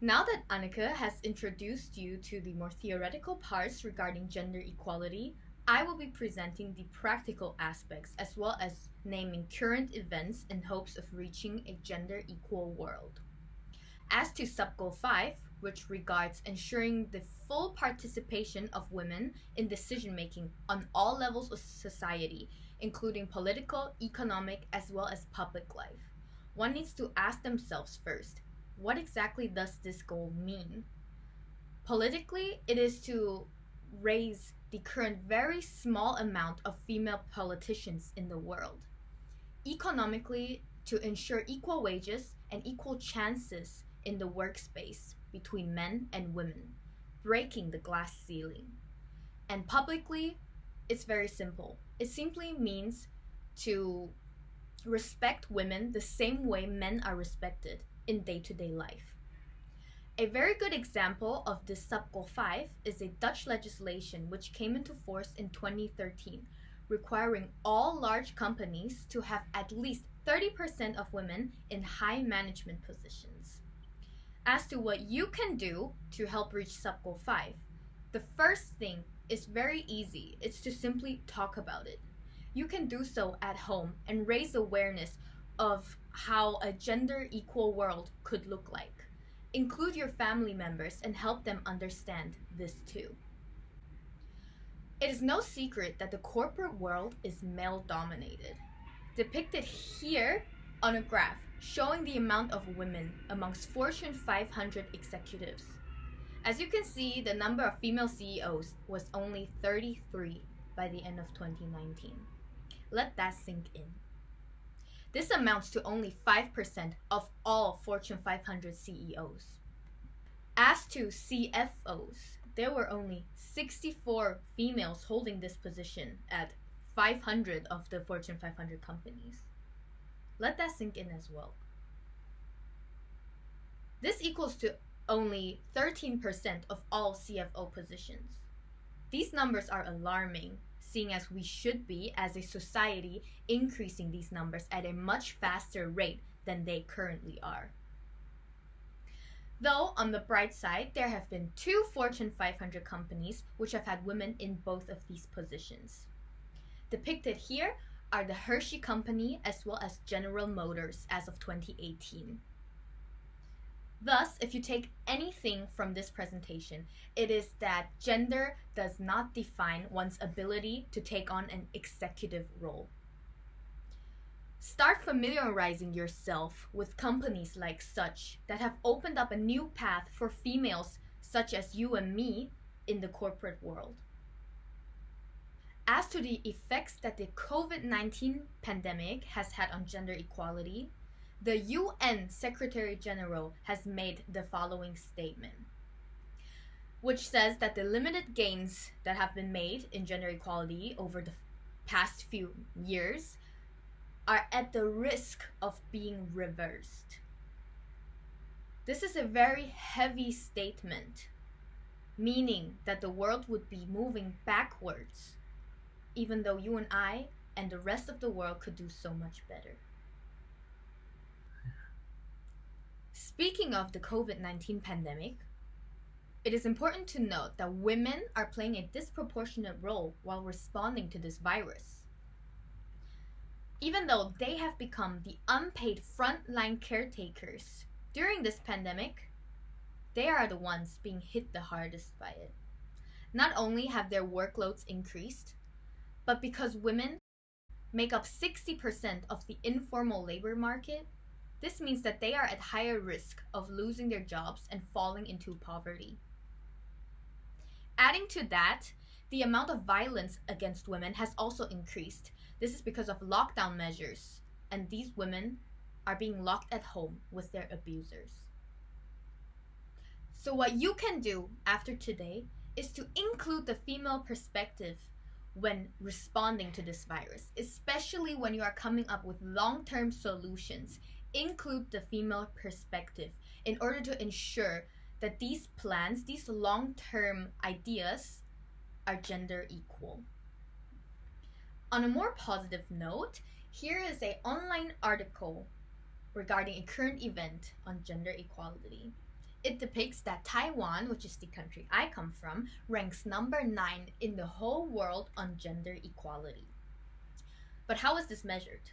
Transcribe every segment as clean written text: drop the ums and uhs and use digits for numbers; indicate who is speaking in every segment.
Speaker 1: Now that Annika has introduced you to the more theoretical parts regarding gender equality, I will be presenting the practical aspects as well as naming current events in hopes of reaching a gender equal world. As to sub-goal 5, which regards ensuring the full participation of women in decision making on all levels of society, including political, economic, as well as public life, one needs to ask themselves first, what exactly does this goal mean? Politically, it is to raise the current very small amount of female politicians in the world. Economically, to ensure equal wages and equal chances in the workspace between men and women, breaking the glass ceiling. And publicly, it's very simple. It simply means to respect women the same way men are respected in day-to-day life. A very good example of this sub-goal 5 is a Dutch legislation which came into force in 2013, requiring all large companies to have at least 30% of women in high management positions. As to what you can do to help reach sub-goal 5, the first thing is very easy. It's to simply talk about it. You can do so at home and raise awareness of how a gender equal world could look like. Include your family members and help them understand this too. It is no secret that the corporate world is male dominated. Depicted here on a graph showing the amount of women amongst Fortune 500 executives. As you can see, the number of female CEOs was only 33 by the end of 2019. Let that sink in. This amounts to only 5% of all Fortune 500 CEOs. As to CFOs, there were only 64 females holding this position at 500 of the Fortune 500 companies. Let that sink in as well. This equals to only 13% of all CFO positions. These numbers are alarming, seeing as we should be, as a society, increasing these numbers at a much faster rate than they currently are. Though, on the bright side, there have been 2 Fortune 500 companies which have had women in both of these positions. Depicted here are the Hershey Company as well as General Motors as of 2018. Thus, if you take anything from this presentation, it is that gender does not define one's ability to take on an executive role. Start familiarizing yourself with companies like such that have opened up a new path for females such as you and me in the corporate world. As to the effects that the COVID-19 pandemic has had on gender equality, the UN Secretary General has made the following statement, which says that the limited gains that have been made in gender equality over the past few years are at the risk of being reversed. This is a very heavy statement, meaning that the world would be moving backwards, even though you and I and the rest of the world could do so much better. Speaking of the COVID-19 pandemic, it is important to note that women are playing a disproportionate role while responding to this virus. Even though they have become the unpaid frontline caretakers during this pandemic, they are the ones being hit the hardest by it. Not only have their workloads increased, but because women make up 60% of the informal labor market, this means that they are at higher risk of losing their jobs and falling into poverty. Adding to that, the amount of violence against women has also increased. This is because of lockdown measures, and these women are being locked at home with their abusers. So what you can do after today is to include the female perspective when responding to this virus, especially when you are coming up with long-term solutions. Include the female perspective in order to ensure that these plans, these long-term ideas, are gender equal. On a more positive note, here is an online article regarding a current event on gender equality. It depicts that Taiwan, which is the country I come from, ranks number 9 in the whole world on gender equality. But how is this measured?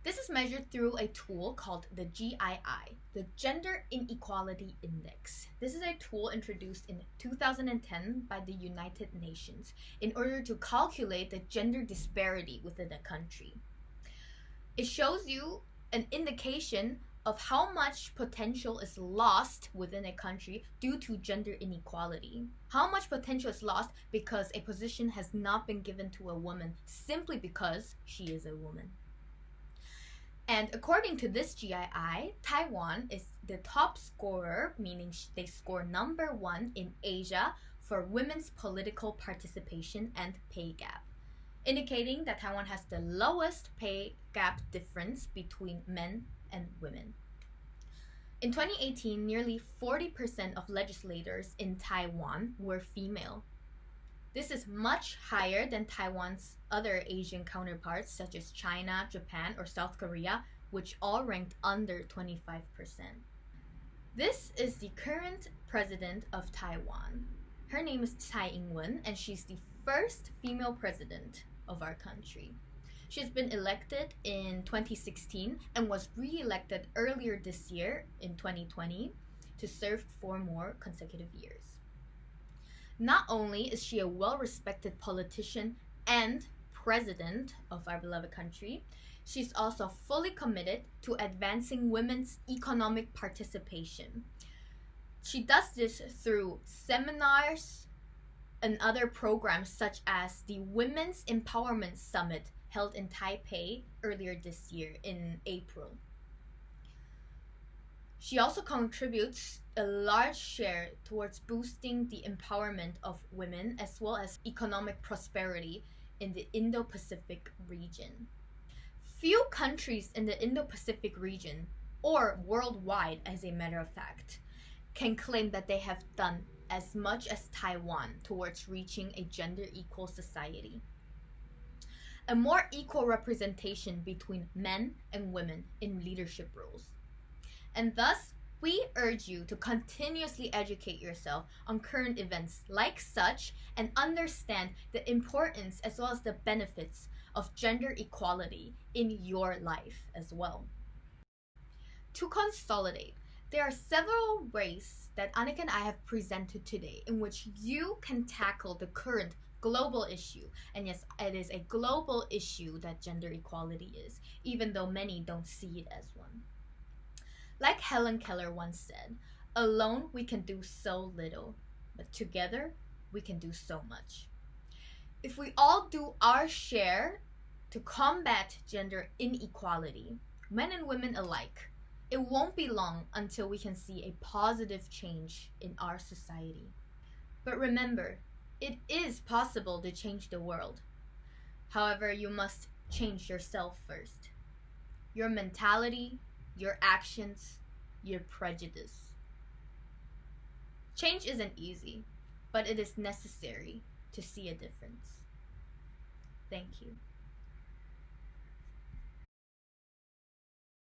Speaker 1: This is measured through a tool called the GII, the Gender Inequality Index. This is a tool introduced in 2010 by the United Nations in order to calculate the gender disparity within a country. It shows you an indication of how much potential is lost within a country due to gender inequality. How much potential is lost because a position has not been given to a woman simply because she is a woman. And according to this GII, Taiwan is the top scorer, meaning they score number 1 in Asia for women's political participation and pay gap, indicating that Taiwan has the lowest pay gap difference between men and women. In 2018, nearly 40% of legislators in Taiwan were female. This is much higher than Taiwan's other Asian counterparts such as China, Japan, or South Korea, which all ranked under 25%. This is the current president of Taiwan. Her name is Tsai Ing-wen, and she's the first female president of our country. She's been elected in 2016 and was re-elected earlier this year in 2020 to serve 4 more consecutive years. Not only is she a well-respected politician and president of our beloved country, she's also fully committed to advancing women's economic participation. She does this through seminars and other programs such as the Women's Empowerment Summit held in Taipei earlier this year in April. She also contributes a large share towards boosting the empowerment of women as well as economic prosperity in the Indo-Pacific region. Few countries in the Indo-Pacific region, or worldwide as a matter of fact, can claim that they have done as much as Taiwan towards reaching a gender-equal society. A more equal representation between men and women in leadership roles. And thus, we urge you to continuously educate yourself on current events like such and understand the importance as well as the benefits of gender equality in your life as well. To consolidate, there are several ways that Annika and I have presented today in which you can tackle the current global issue. And yes, it is a global issue that gender equality is, even though many don't see it as one. Like Helen Keller once said, alone we can do so little, but together we can do so much. If we all do our share to combat gender inequality, men and women alike, it won't be long until we can see a positive change in our society. But remember, it is possible to change the world. However, you must change yourself first. Your mentality, your actions, your prejudice. Change isn't easy, but it is necessary to see a difference. Thank you.